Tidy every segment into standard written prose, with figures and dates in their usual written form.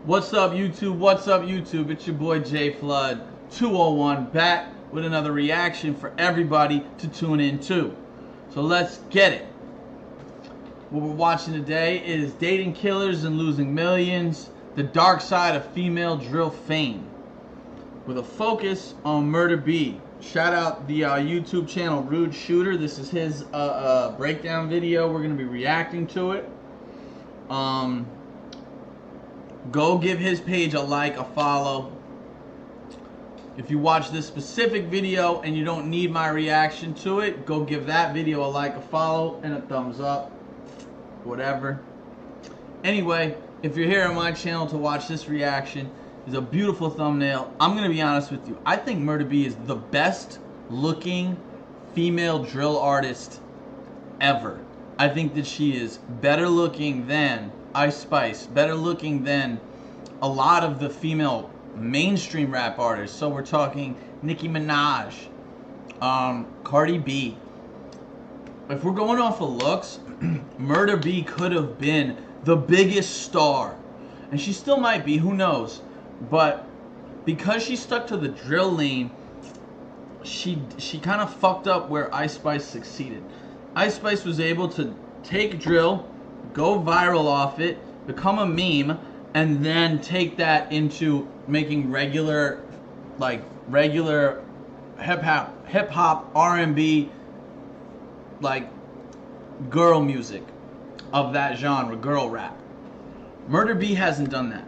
What's up, YouTube? What's up, YouTube? It's your boy JFlood201 back with another reaction for everybody to tune in to. So let's get it. What we're watching today is Dating Killers and Losing Millions, the dark side of female drill fame, with a focus on MurdaB. Shout out the YouTube channel Rude Shooter. This is his breakdown video. We're going to be reacting to it. Go give his page a like, a follow. If you watch this specific video and you don't need my reaction to it, go give that video a like, a follow, and a thumbs up. Whatever. Anyway, if you're here on my channel to watch this reaction, it's a beautiful thumbnail. I'm going to be honest with you. I think MurdaB is the best looking female drill artist ever. I think that she is better looking than Ice Spice, better looking than a lot of the female mainstream rap artists. So we're talking Nicki Minaj, Cardi B. If we're going off of looks, MurdaB could have been the biggest star, and she still might be, who knows. But because she stuck to the drill lane, she kind of fucked up where Ice Spice succeeded. Ice Spice was able to take drill, go viral off it, become a meme, and then take that into making regular hip hop, R&B, like girl music of that genre, girl rap. MurdaB hasn't done that.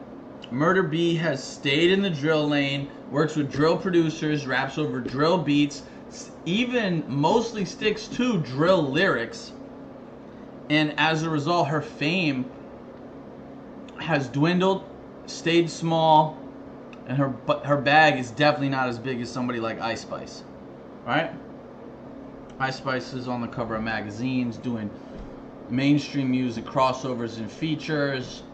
MurdaB has stayed in the drill lane, works with drill producers, raps over drill beats, even mostly sticks to drill lyrics. And as a result, her fame has dwindled, stayed small, and her bag is definitely not as big as somebody like Ice Spice. Right? Ice Spice is on the cover of magazines, doing mainstream music, crossovers and features.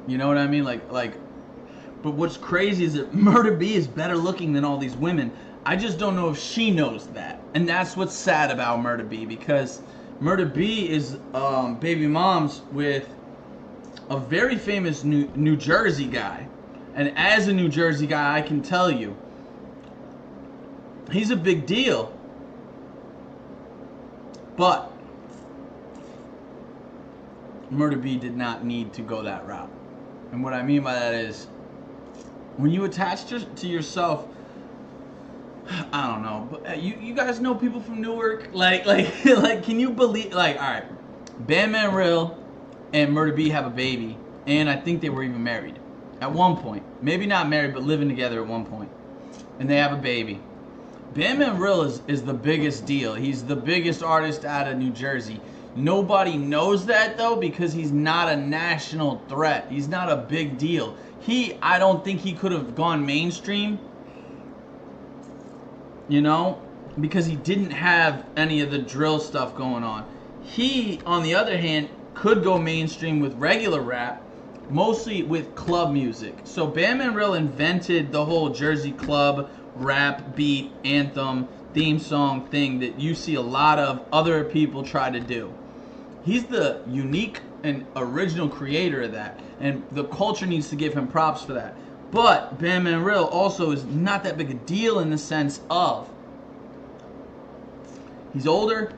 You know what I mean? But what's crazy is that MurdaB is better looking than all these women. I just don't know if she knows that. And that's what's sad about MurdaB, because MurdaB is baby moms with a very famous New Jersey guy. And as a New Jersey guy, I can tell you, he's a big deal. But MurdaB did not need to go that route. And what I mean by that is, when you attach to yourself, I don't know, but you guys know people from Newark, like can you believe, like, all right, Bandman Real and MurdaB have a baby, and I think they were even married at one point, maybe not married, but living together at one point, and they have a baby. Bandman Real is the biggest deal. He's the biggest artist out of New Jersey. Nobody knows that though, because he's not a national threat. He's not a big deal. I don't think he could have gone mainstream, you know, because he didn't have any of the drill stuff going on. He, on the other hand, could go mainstream with regular rap, mostly with club music. So Bandman Real invented the whole Jersey club rap beat, anthem, theme song thing that you see a lot of other people try to do. He's the unique and original creator of that, and the culture needs to give him props for that. But Bandman Real also is not that big a deal in the sense of he's older,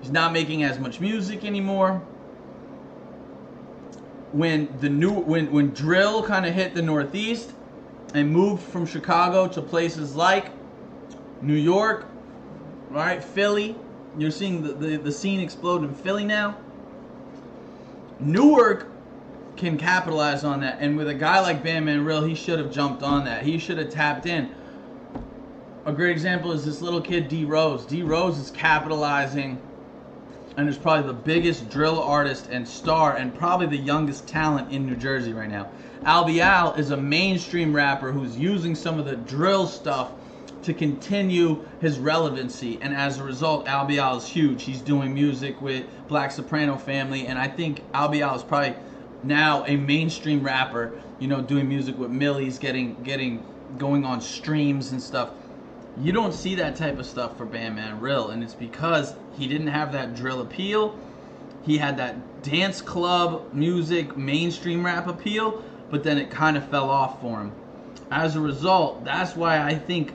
he's not making as much music anymore. When drill kind of hit the Northeast and moved from Chicago to places like New York, right, Philly, you're seeing the scene explode in Philly now. Newark can capitalize on that, and with a guy like Bandman Real, he should have jumped on that. He should have tapped in. A great example is this little kid, D Rose. D Rose is capitalizing and is probably the biggest drill artist and star, and probably the youngest talent in New Jersey right now. Al is a mainstream rapper who's using some of the drill stuff to continue his relevancy, and as a result, Al is huge. He's doing music with Black Soprano Family, and I think Al is probably now a mainstream rapper, you know, doing music with Millie's, going on streams and stuff. You don't see that type of stuff for Bandman Real, and it's because he didn't have that drill appeal. He had that dance club music, mainstream rap appeal, but then it kind of fell off for him. As a result, that's why I think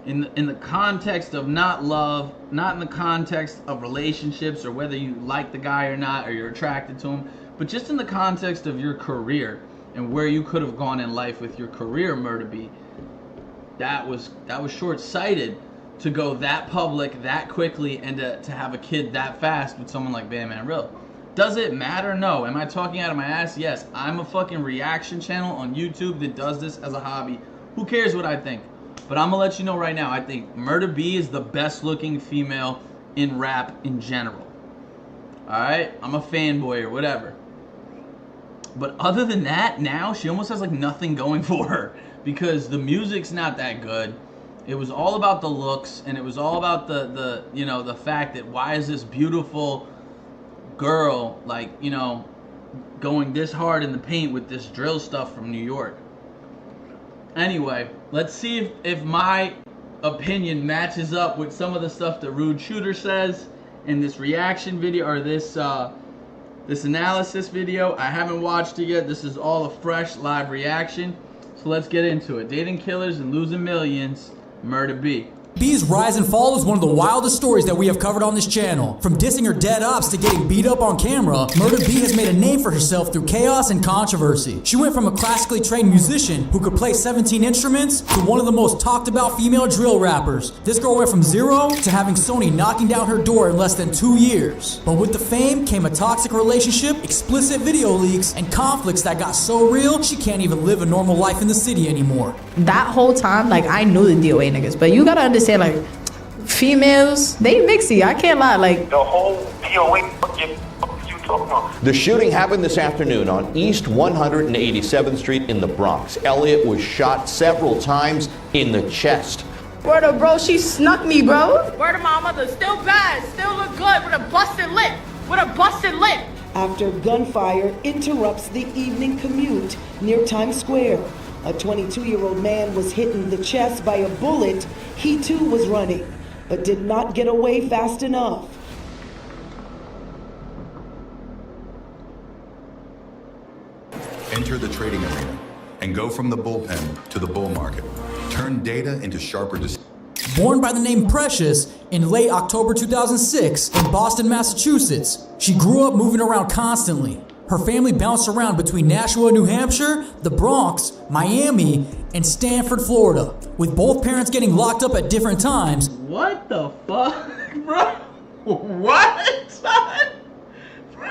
in the context of not love, not in the context of relationships or whether you like the guy or not or you're attracted to him, but just in the context of your career and where you could have gone in life with your career, MurdaB, that was short-sighted to go that public that quickly and to have a kid that fast with someone like Bandman Real. Does it matter? No. Am I talking out of my ass? Yes. I'm a fucking reaction channel on YouTube that does this as a hobby. Who cares what I think? But I'm gonna let you know right now, I think MurdaB is the best looking female in rap in general. Alright? I'm a fanboy or whatever. But other than that, now she almost has like nothing going for her because the music's not that good. It was all about the looks, and it was all about the you know, the fact that why is this beautiful girl like, you know, going this hard in the paint with this drill stuff from New York. Anyway, let's see if my opinion matches up with some of the stuff that Rude Shooter says in this reaction video, or this analysis video. I haven't watched it yet. This is all a fresh live reaction. So let's get into it. Dating killers and losing millions, MurdaB. B's rise and fall is one of the wildest stories that we have covered on this channel. From dissing her dead ops to getting beat up on camera, MurdaB has made a name for herself through chaos and controversy. She went from a classically trained musician who could play 17 instruments to one of the most talked about female drill rappers. This girl went from zero to having Sony knocking down her door in less than 2 years. But with the fame came a toxic relationship, explicit video leaks, and conflicts that got so real she can't even live a normal life in the city anymore. That whole time, like, I knew the DOA niggas, but you gotta understand, like, females, they mixy. I can't lie. Like, the whole DOA, what you talking about? The shooting happened this afternoon on East 187th Street in the Bronx. Elliot was shot several times in the chest. word of bro, she snuck me, bro. Word of my mother, still bad, still look good with a busted lip, After gunfire interrupts the evening commute near Times Square. A 22-year-old man was hit in the chest by a bullet. He too was running, but did not get away fast enough. Enter the trading arena and go from the bullpen to the bull market. Turn data into sharper decisions. Born by the name Precious in late October 2006 in Boston, Massachusetts, she grew up moving around constantly. Her family bounced around between Nashua, New Hampshire, the Bronx, Miami, and Stanford, Florida, with both parents getting locked up at different times. What the fuck, bro? What?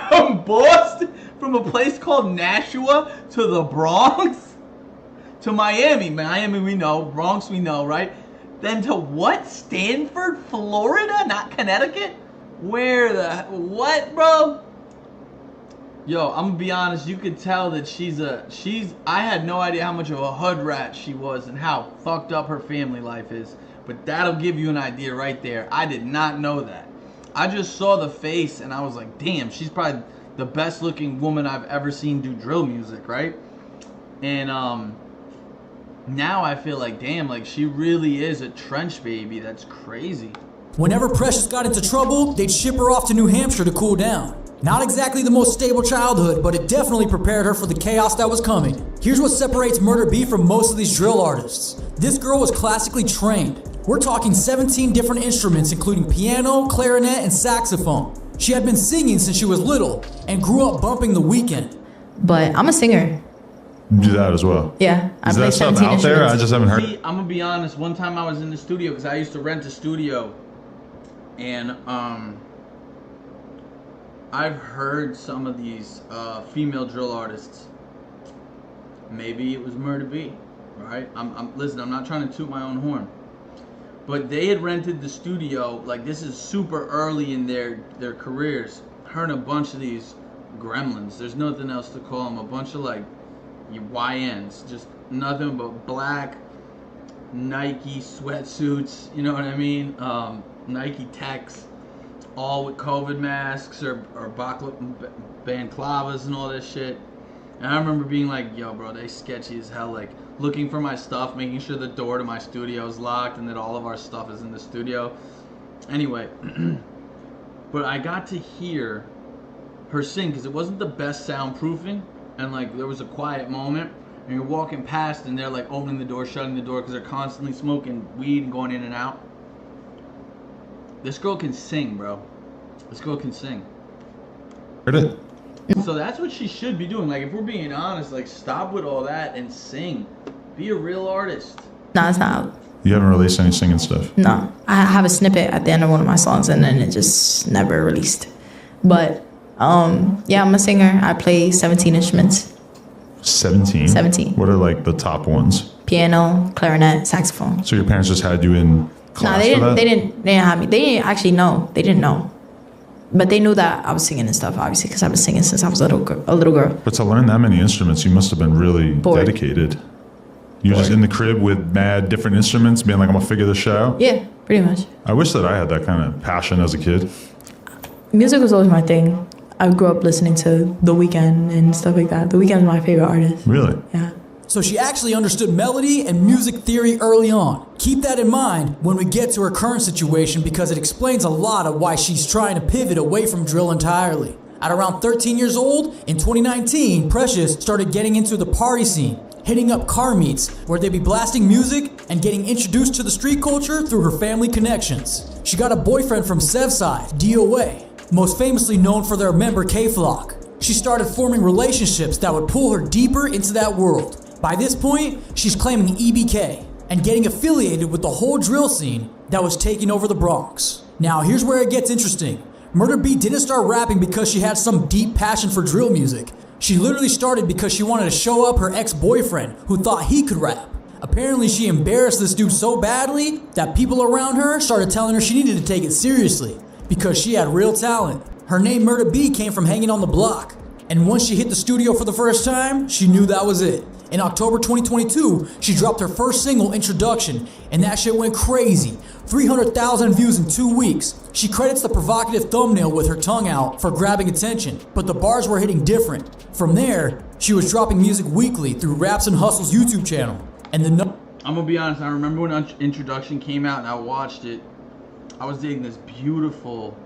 From Boston, from a place called Nashua to the Bronx? To Miami. Miami we know, Bronx we know, right? Then to what? Stanford, Florida, not Connecticut? Where the, what, bro? Yo, I'm gonna be honest, you could tell that I had no idea how much of a hood rat she was and how fucked up her family life is. But that'll give you an idea right there. I did not know that. I just saw the face and I was like, damn, she's probably the best looking woman I've ever seen do drill music, right? And now I feel like, damn, like she really is a trench baby. That's crazy. Whenever Precious got into trouble, they'd ship her off to New Hampshire to cool down. Not exactly the most stable childhood, but it definitely prepared her for the chaos that was coming. Here's what separates MurdaB from most of these drill artists. This girl was classically trained. We're talking 17 different instruments, including piano, clarinet, and saxophone. She had been singing since she was little and grew up bumping The Weeknd. But I'm a singer. Do that as well. Yeah, I Is play that stuff 17 out there? I just haven't heard. I'm gonna be honest. One time I was in the studio because I used to rent a studio, and I've heard some of these female drill artists. Maybe it was MurdaB, right? Listen, I'm not trying to toot my own horn, but they had rented the studio. Like, this is super early in their careers. Her and a bunch of these gremlins. There's nothing else to call them. A bunch of like YNs, just nothing but black Nike sweatsuits. You know what I mean? Nike techs. All with COVID masks or balaclavas and all this shit. And I remember being like, yo, bro, they sketchy as hell. Like, looking for my stuff, making sure the door to my studio is locked and that all of our stuff is in the studio. Anyway, but I got to hear her sing because it wasn't the best soundproofing. And, like, there was a quiet moment. and you're walking past and they're like opening the door, shutting the door because they're constantly smoking weed and going in and out. This girl can sing, bro. This girl can sing. Heard it? So that's what she should be doing. Like, if we're being honest, like, stop with all that and sing. Be a real artist. No, it's not. You haven't released any singing stuff? No. I have a snippet at the end of one of my songs and then it just never released. But, yeah, I'm a singer. I play 17 instruments. 17? 17. What are like the top ones? Piano, clarinet, saxophone. So your parents just had you in class for that? They didn't have me. They didn't actually know. They didn't know. But they knew that I was singing and stuff, obviously, because I've been singing since I was a little girl. But to learn that many instruments, you must have been really dedicated. You were just in the crib with mad different instruments, being like, I'm going to figure this shit out? Yeah, pretty much. I wish that I had that kind of passion as a kid. Music was always my thing. I grew up listening to The Weeknd and stuff like that. The Weeknd is my favorite artist. Really? Yeah. So she actually understood melody and music theory early on. Keep that in mind when we get to her current situation because it explains a lot of why she's trying to pivot away from drill entirely. At around 13 years old, in 2019, Precious started getting into the party scene, hitting up car meets where they'd be blasting music and getting introduced to the street culture through her family connections. She got a boyfriend from Sevside, DOA, most famously known for their member JFlood201. She started forming relationships that would pull her deeper into that world. By this point, she's claiming EBK and getting affiliated with the whole drill scene that was taking over the Bronx. Now, here's where it gets interesting. MurdaB didn't start rapping because she had some deep passion for drill music. She literally started because she wanted to show up her ex-boyfriend who thought he could rap. Apparently, she embarrassed this dude so badly that people around her started telling her she needed to take it seriously because she had real talent. Her name MurdaB came from hanging on the block. And once she hit the studio for the first time, she knew that was it. In October 2022, she dropped her first single, Introduction, and that shit went crazy. 300,000 views in 2 weeks. She credits the provocative thumbnail with her tongue out for grabbing attention, but the bars were hitting different. From there, she was dropping music weekly through Raps and Hustle's YouTube channel. And I'm gonna be honest, I remember when Introduction came out and I watched it. I was dating this beautiful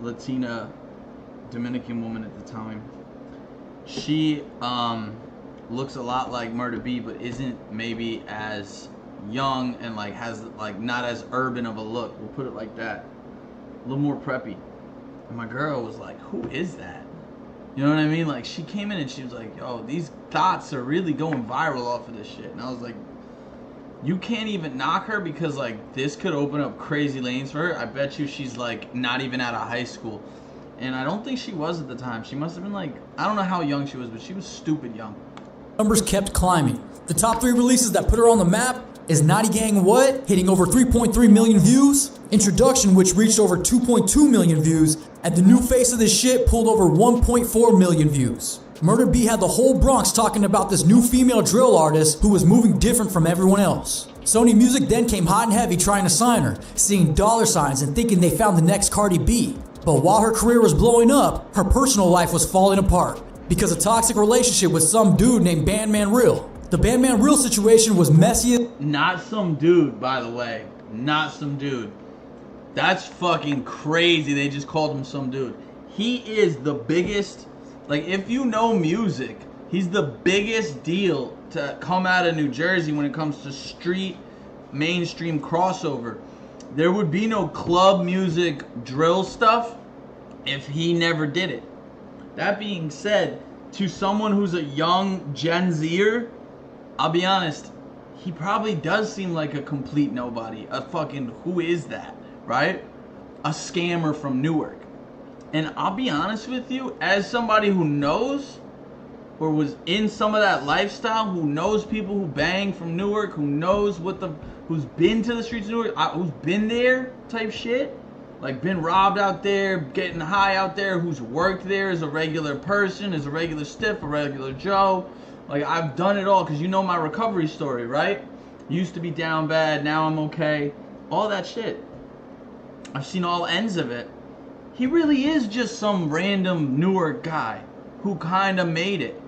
Latina Dominican woman at the time. She looks a lot like MurdaB, but isn't maybe as young and like has like not as urban of a look. We'll put it like that. A little more preppy. And my girl was like, "Who is that?" You know what I mean? Like, she came in and she was like, "Yo, these thoughts are really going viral off of this shit." And I was like, you can't even knock her because like this could open up crazy lanes for her. I bet you she's like not even out of high school. And I don't think she was at the time. She must have been like, I don't know how young she was, but she was stupid young. Numbers kept climbing. The top 3 releases that put her on the map is Naughty Gang What, hitting over 3.3 million views, Introduction, which reached over 2.2 million views, and the new face of this shit pulled over 1.4 million views. MurdaB had the whole Bronx talking about this new female drill artist who was moving different from everyone else. Sony Music then came hot and heavy trying to sign her, seeing dollar signs and thinking they found the next Cardi B. But while her career was blowing up, her personal life was falling apart because a toxic relationship with some dude named Bandman Real. The Bandman Real situation was messy. Not some dude, by the way. Not some dude. That's fucking crazy. They just called him some dude. He is the biggest, like, if you know music, he's the biggest deal to come out of New Jersey when it comes to street mainstream crossover. There would be no club music drill stuff if he never did it. That being said, to someone who's a young Gen Zer, I'll be honest, he probably does seem like a complete nobody. A fucking, who is that, right? A scammer from Newark. And I'll be honest with you, as somebody who knows or was in some of that lifestyle, who knows people who bang from Newark, who knows who's been to the streets of Newark, who's been there type shit, like been robbed out there, getting high out there, who's worked there as a regular person, as a regular stiff, a regular Joe. Like, I've done it all, because you know my recovery story, right? Used to be down bad, now I'm okay. All that shit. I've seen all ends of it. He really is just some random Newark guy who kind of made it.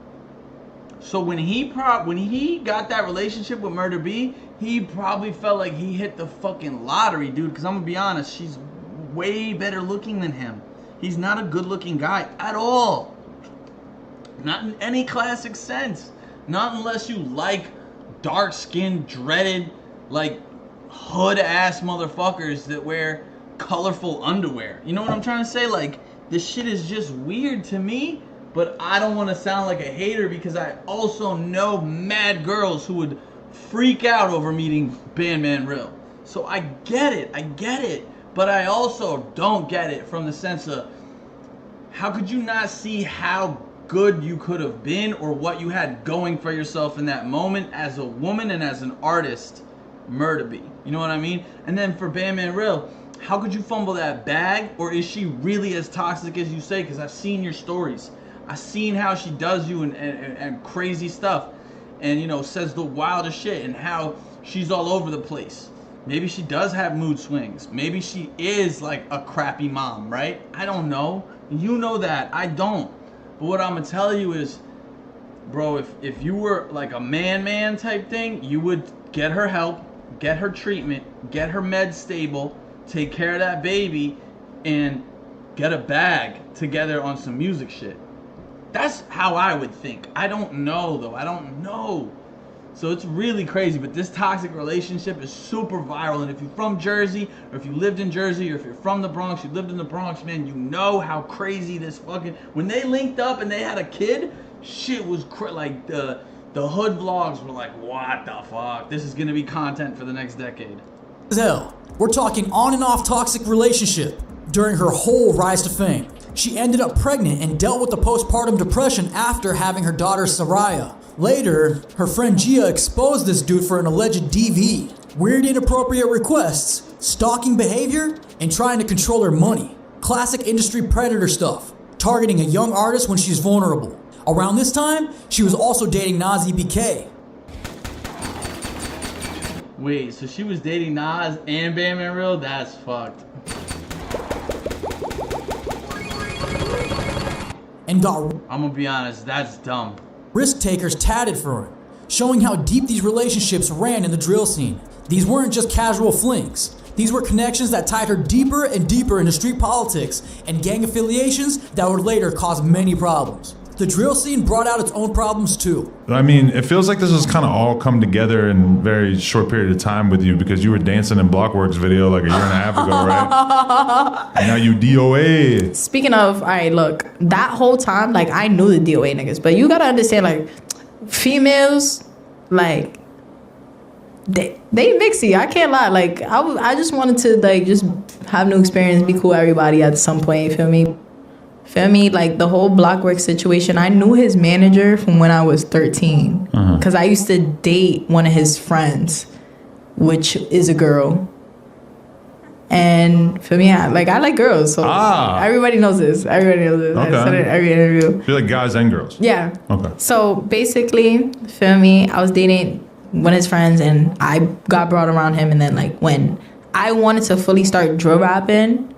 So when he got that relationship with MurdaB, he probably felt like he hit the fucking lottery, dude. Because I'm going to be honest, she's way better looking than him. He's not a good looking guy at all. Not in any classic sense. Not unless you like dark-skinned, dreaded, like hood-ass motherfuckers that wear colorful underwear. You know what I'm trying to say? Like, this shit is just weird to me, but I don't want to sound like a hater because I also know mad girls who would freak out over meeting Bandman Real. So I get it, but I also don't get it from the sense of, how could you not see how good you could have been or what you had going for yourself in that moment as a woman and as an artist, MurdaB? You know what I mean? And then for Bandman Real, how could you fumble that bag? Or is she really as toxic as you say? Because I've seen your stories. I've seen how she does you and crazy stuff. And, you know, says the wildest shit and how she's all over the place. Maybe she does have mood swings. Maybe she is like a crappy mom, right? I don't know. You know that. I don't. But what I'm going to tell you is, bro, if you were like a man type thing, you would get her help, get her treatment, get her meds stable, take care of that baby, and get a bag together on some music shit. That's how I would think. I don't know, though. I don't know. So it's really crazy, but this toxic relationship is super viral. And if you're from Jersey, or if you lived in Jersey, or if you're from the Bronx, you lived in the Bronx, man, you know how crazy this fucking... When they linked up and they had a kid, shit was like the hood vlogs were like, what the fuck? This is gonna be content for the next decade. Hell, we're talking on and off toxic relationship. During her whole rise to fame, she ended up pregnant and dealt with the postpartum depression after having her daughter Soraya. Later, her friend Gia exposed this dude for an alleged DV, weird inappropriate requests, stalking behavior, and trying to control her money. Classic industry predator stuff, targeting a young artist when she's vulnerable. Around this time, she was also dating Nas BK. Wait, so she was dating Nas and Bandman Real? That's fucked. And got... I'm gonna be honest, that's dumb. Risk takers tatted for him, showing how deep these relationships ran in the drill scene. These weren't just casual flings. These were connections that tied her deeper and deeper into street politics and gang affiliations that would later cause many problems. The drill scene brought out its own problems too. I mean, it feels like this has kind of all come together in a very short period of time with you because you were dancing in Blockworks video like a year and a half ago, right? And now you DOA. Speaking of, all right, look, that whole time, like, I knew the DOA niggas, but you gotta understand, like, females, like, they mixy. I can't lie. Like, I just wanted to, like, just have new experience, be cool with everybody at some point, you feel me? Feel me? Like, the whole Blockwork situation, I knew his manager from when I was 13. Because I used to date one of his friends, which is a girl. And for me, I like girls. So everybody knows this. Everybody knows this. Okay. I said it in every interview. You like guys and girls? Yeah. Okay. So basically, feel me? I was dating one of his friends, and I got brought around him. And then, like, when I wanted to fully start drill rapping,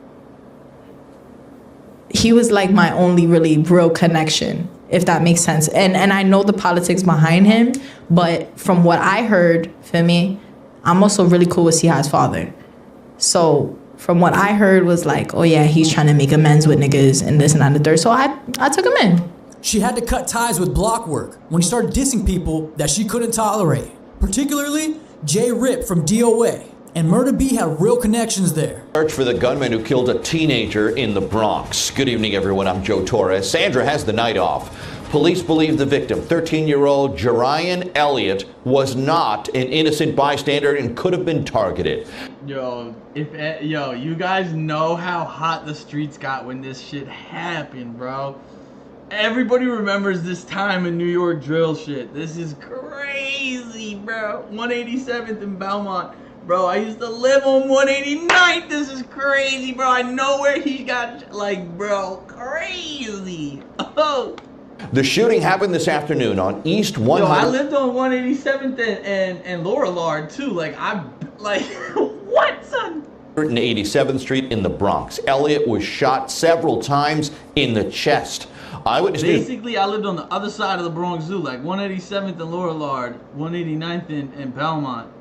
he was like my only really real connection, if that makes sense. And I know the politics behind him, but from what I heard, for me, I'm also really cool with Siha's father. So from what I heard was like, oh yeah, he's trying to make amends with niggas and this and that and the third. So I took him in. She had to cut ties with Blockwork when he started dissing people that she couldn't tolerate, particularly J Rip from DOA. And MurdaB had real connections there. Search for the gunman who killed a teenager in the Bronx. Good evening, everyone. I'm Joe Torres. Sandra has the night off. Police believe the victim, 13-year-old Jerian Elliott, was not an innocent bystander and could have been targeted. Yo, you guys know how hot the streets got when this shit happened, bro. Everybody remembers this time in New York drill shit. This is crazy, bro. 187th in Belmont. Bro, I used to live on 189th. This is crazy, bro. I know where he got, like, bro, crazy. Oh. The shooting happened this afternoon on East 100. Yo, I lived on 187th and Lorillard, too. Like, what, son? 187th Street in the Bronx. Elliott was shot several times in the chest. Basically, I lived on the other side of the Bronx Zoo, like 187th and Lorillard, 189th in Belmont.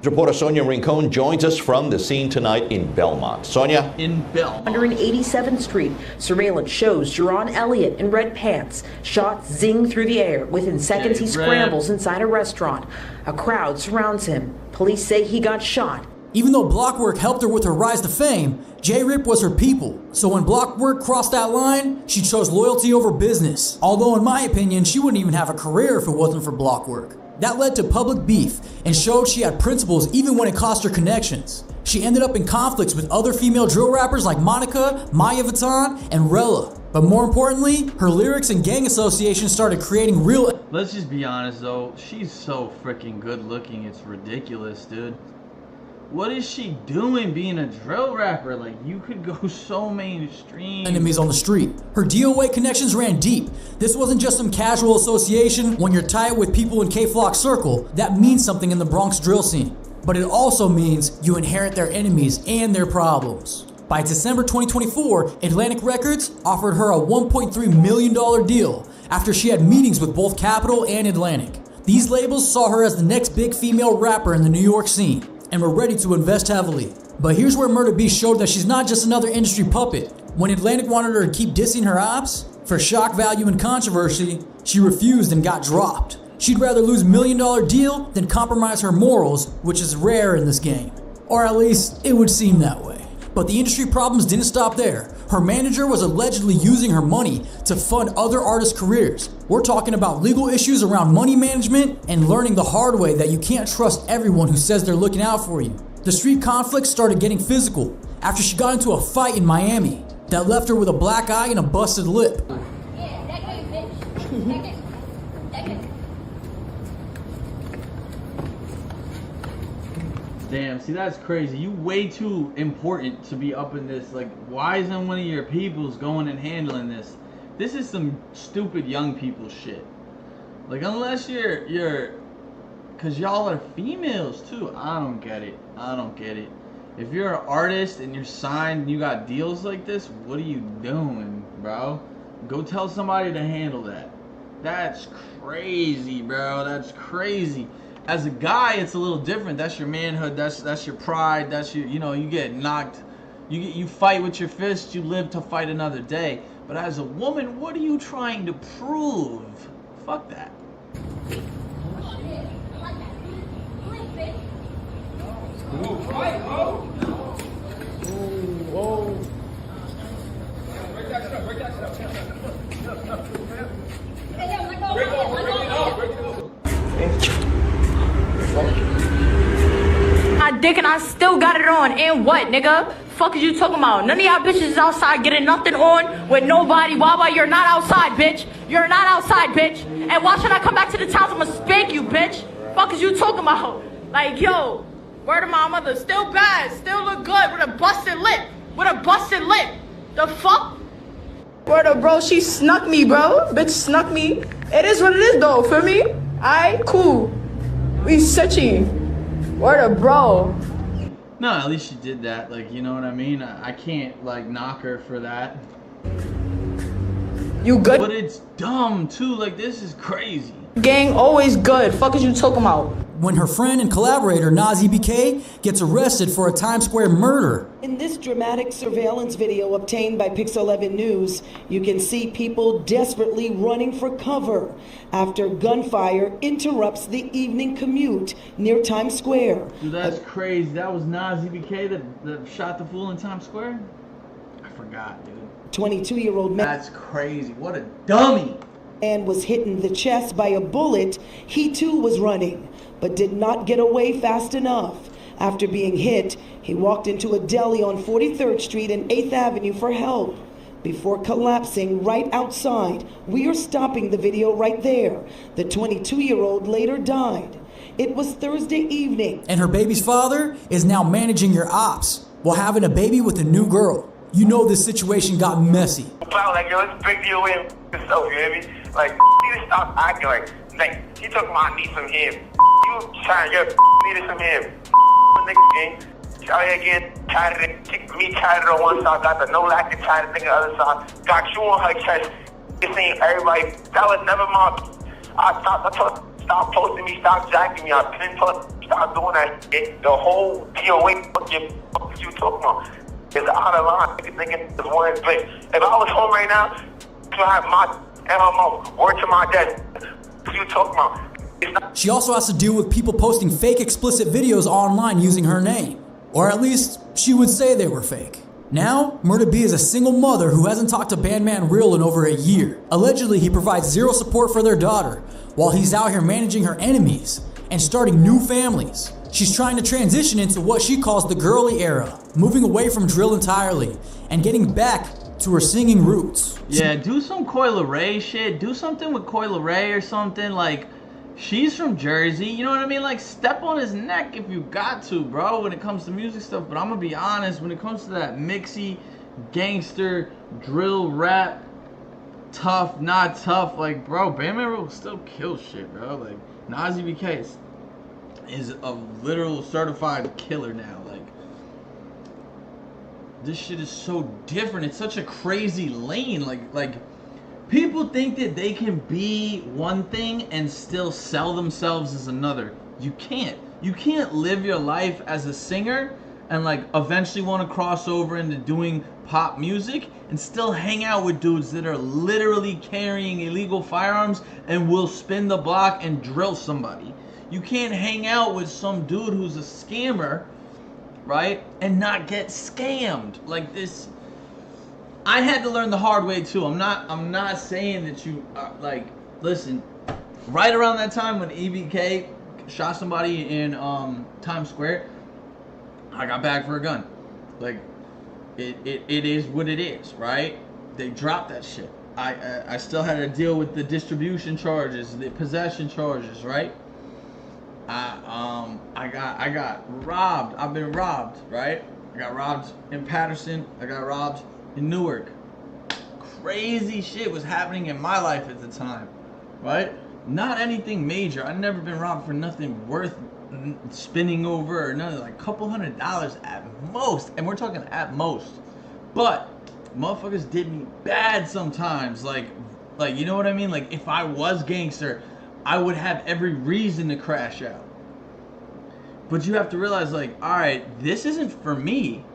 Reporter Sonia Rincon joins us from the scene tonight in Belmont. Sonia? In Belmont. 187th Street, surveillance shows Jerron Elliott in red pants. Shots zing through the air. Within seconds, he scrambles inside a restaurant. A crowd surrounds him. Police say he got shot. Even though Blockwork helped her with her rise to fame, J-Rip was her people. So when Blockwork crossed that line, she chose loyalty over business. Although in my opinion, she wouldn't even have a career if it wasn't for Blockwork. That led to public beef and showed she had principles even when it cost her connections. She ended up in conflicts with other female drill rappers like Monica, Maya Vuitton, and Rella. But more importantly, her lyrics and gang associations started creating real... Let's just be honest though, she's so freaking good looking, it's ridiculous, dude. What is she doing being a drill rapper? Like, you could go so mainstream. Enemies on the street. Her DOA connections ran deep. This wasn't just some casual association. When you're tight with people in K-Flock's circle, that means something in the Bronx drill scene. But it also means you inherit their enemies and their problems. By December 2024, Atlantic Records offered her a $1.3 million deal after she had meetings with both Capitol and Atlantic. These labels saw her as the next big female rapper in the New York scene and were ready to invest heavily. But here's where MurdaB showed that she's not just another industry puppet. When Atlantic wanted her to keep dissing her ops, for shock value and controversy, she refused and got dropped. She'd rather lose $1 million deal than compromise her morals, which is rare in this game. Or at least, it would seem that way. But the industry problems didn't stop there. Her manager was allegedly using her money to fund other artists' careers. We're talking about legal issues around money management and learning the hard way that you can't trust everyone who says they're looking out for you. The street conflict started getting physical after she got into a fight in Miami that left her with a black eye and a busted lip. Damn, see, that's crazy. You way too important to be up in this. Like, why isn't one of your peoples going and handling this? This is some stupid young people shit. Like, unless you're because y'all are females too. I don't get it. I don't get it. If you're an artist and you're signed and you got deals like this, what are you doing, bro? Go tell somebody to handle that. That's crazy, bro. That's crazy. As a guy, it's a little different. That's your manhood. That's your pride. That's your, you know, you get knocked. You fight with your fists. You live to fight another day. But as a woman, what are you trying to prove? Fuck that. My dick and I still got it on. And what, nigga? Fuck is you talking about? None of y'all bitches is outside getting nothing on with nobody. Wawa, you're not outside, bitch. You're not outside, bitch. And why should I come back to the towns? I'ma spank you, bitch. Fuck is you talking about? Like, yo, word of my mother, still bad, still look good with a busted lip. With a busted lip. The fuck? Word of bro, she snuck me, bro. Bitch snuck me. It is what it is, though. For me, alright, cool. We searching. Word of bro. No, at least she did that. Like, you know what I mean? I can't, like, knock her for that. You good? But it's dumb, too. Like, this is crazy. Gang always good. Fuck is you talking about? When her friend and collaborator Nazi BK gets arrested for a Times Square murder. In this dramatic surveillance video obtained by Pix 11 News, you can see people desperately running for cover after gunfire interrupts the evening commute near Times Square. Dude, that's crazy. That was Nazi BK that shot the fool in Times Square? I forgot, dude. 22-year-old man. That's crazy. What a dummy. And was hit in the chest by a bullet. He too was running, but did not get away fast enough. After being hit, he walked into a deli on 43rd Street and 8th Avenue for help before collapsing right outside. We are stopping the video right there. The 22-year-old later died. It was Thursday evening. And her baby's father is now managing your ops while having a baby with a new girl. You know this situation got messy. Like, yo, it's a big deal with yourself, you hear me? Like, you need to stop acting like he took my knee from him. You trying, you needed some him. Nigga, gang. Out here again, tired of kick me, tired on one side, got the no lack and tired of the other side. Got you on her chest. This ain't everybody. That was never my. I told her, stop posting me, stop jacking me. I been told her, stop doing that shit, the whole DOA, what you talking about? It's out of line. Nigga, is one place. If I was home right now, I have my MMO, word to my dad. What you talking about? She also has to deal with people posting fake explicit videos online using her name. Or at least, she would say they were fake. Now, MurdaB is a single mother who hasn't talked to Bandman Real in over a year. Allegedly, he provides zero support for their daughter, while he's out here managing her enemies and starting new families. She's trying to transition into what she calls the girly era, moving away from drill entirely and getting back to her singing roots. Yeah, do some Coi Leray shit. Do something with Coi Leray or something. Like, she's from Jersey, you know what I mean? Like, step on his neck if you got to, bro, when it comes to music stuff. But I'm gonna be honest, when it comes to that mixy, gangster, drill, rap, tough, not tough, like, bro, Bandman Real still kill shit, bro. Like, Nazi BK is a literal certified killer now. Like, this shit is so different. It's such a crazy lane. Like people think that they can be one thing and still sell themselves as another. You can't. You can't live your life as a singer and like eventually want to cross over into doing pop music and still hang out with dudes that are literally carrying illegal firearms and will spin the block and drill somebody. You can't hang out with some dude who's a scammer, right, and not get scammed. Like this, I had to learn the hard way too. I'm not saying that you like, listen, right around that time when EBK shot somebody in Times Square, I got bagged for a gun. Like, it is what it is, right? They dropped that shit. I still had to deal with the distribution charges, the possession charges, right? I got robbed. I've been robbed, right? I got robbed in Patterson. I got robbed in Newark. Crazy shit was happening in my life at the time, right? Not anything major. I've never been robbed for nothing worth spinning over or nothing. Like $200 at most, and we're talking at most. But motherfuckers did me bad sometimes. Like you know what I mean? Like if I was gangster, I would have every reason to crash out. But you have to realize, like, all right, this isn't for me.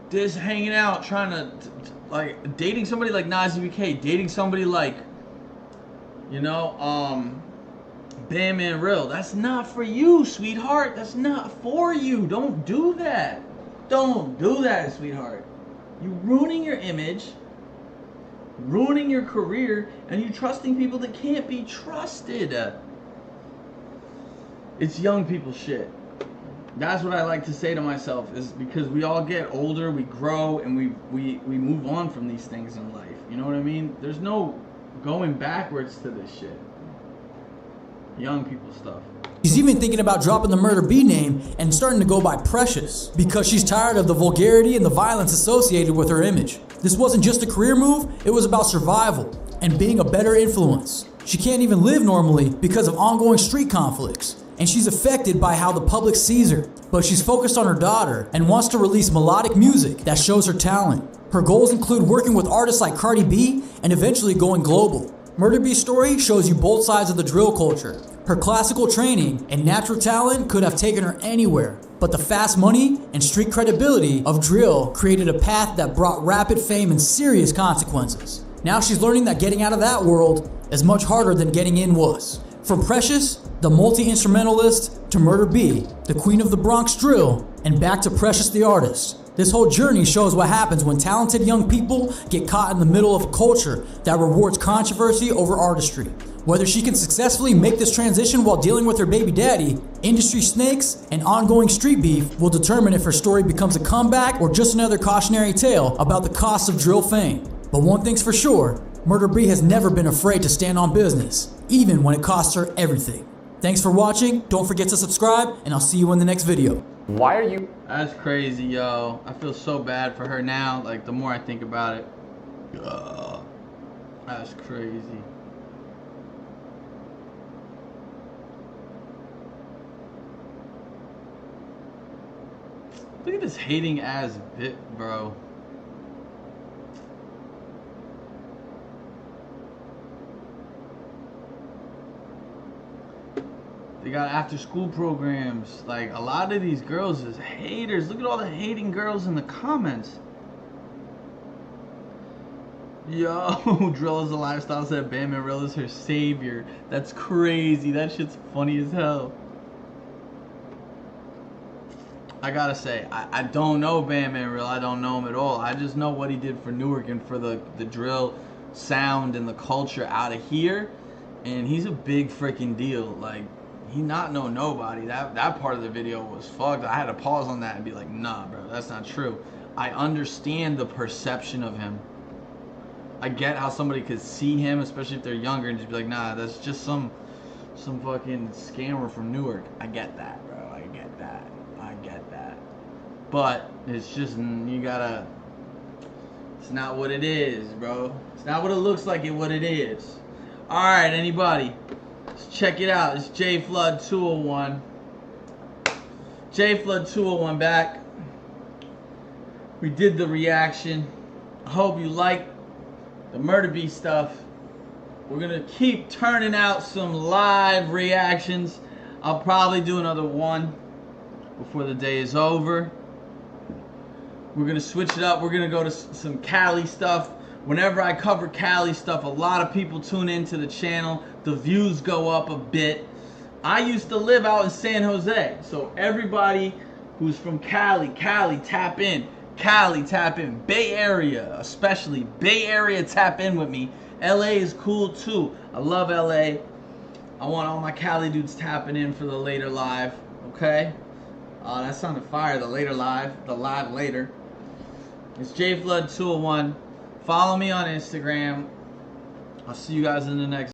This hanging out, trying to like, dating somebody like Nazi BK, dating somebody like, you know, Bandman Real. That's not for you, sweetheart. That's not for you. Don't do that. Don't do that, sweetheart. You're ruining your image, ruining your career, and you're trusting people that can't be trusted. It's young people shit. That's what I like to say to myself, is because we all get older, we grow, and we move on from these things in life. You know what I mean? There's no going backwards to this shit. Young people stuff. She's even thinking about dropping the MurdaB name and starting to go by Precious because she's tired of the vulgarity and the violence associated with her image. This wasn't just a career move, it was about survival and being a better influence. She can't even live normally because of ongoing street conflicts, and she's affected by how the public sees her. But she's focused on her daughter and wants to release melodic music that shows her talent. Her goals include working with artists like Cardi B and eventually going global. MurdaB's story shows you both sides of the drill culture. Her classical training and natural talent could have taken her anywhere, but the fast money and street credibility of drill created a path that brought rapid fame and serious consequences. Now she's learning that getting out of that world is much harder than getting in was. From Precious, the multi-instrumentalist, to MurdaB, the queen of the Bronx drill, and back to Precious the artist. This whole journey shows what happens when talented young people get caught in the middle of a culture that rewards controversy over artistry. Whether she can successfully make this transition while dealing with her baby daddy, industry snakes, and ongoing street beef will determine if her story becomes a comeback or just another cautionary tale about the costs of drill fame. But one thing's for sure, MurdaB has never been afraid to stand on business, even when it costs her everything. Thanks for watching, don't forget to subscribe, and I'll see you in the next video. Why are you... That's crazy, yo. I feel so bad for her now, like, the more I think about it. That's crazy. Look at this hating ass bit, bro. They got after school programs. Like, a lot of these girls is haters. Look at all the hating girls in the comments. Yo, Drill is a lifestyle said Bam and Real is her savior. That's crazy. That shit's funny as hell. I gotta say, I don't know Bam and Real. I don't know him at all. I just know what he did for Newark and for the drill sound and the culture out of here. And he's a big freaking deal. Like, he not know nobody. That part of the video was fucked. I had to pause on that and be like, nah, bro, that's not true. I understand the perception of him. I get how somebody could see him, especially if they're younger, and just be like, nah, that's just some fucking scammer from Newark. I get that, bro. I get that. But it's just, you gotta, it's not what it is, bro. It's not what it looks like what it is. Alright, anybody, let's check it out. It's JFlood201. JFlood201 back. We did the reaction. I hope you like the MurdaB stuff. We're gonna keep turning out some live reactions. I'll probably do another one before the day is over. We're gonna switch it up. We're gonna go to some Cali stuff. Whenever I cover Cali stuff, a lot of people tune into the channel. The views go up a bit. I used to live out in San Jose, so everybody who's from Cali, tap in. Cali, tap in. Bay Area, especially Bay Area, tap in with me. LA is cool too. I love LA. I want all my Cali dudes tapping in for the later live. Okay? That sounded fire. The later live. The live later. It's JFlood201. Follow me on Instagram. I'll see you guys in the next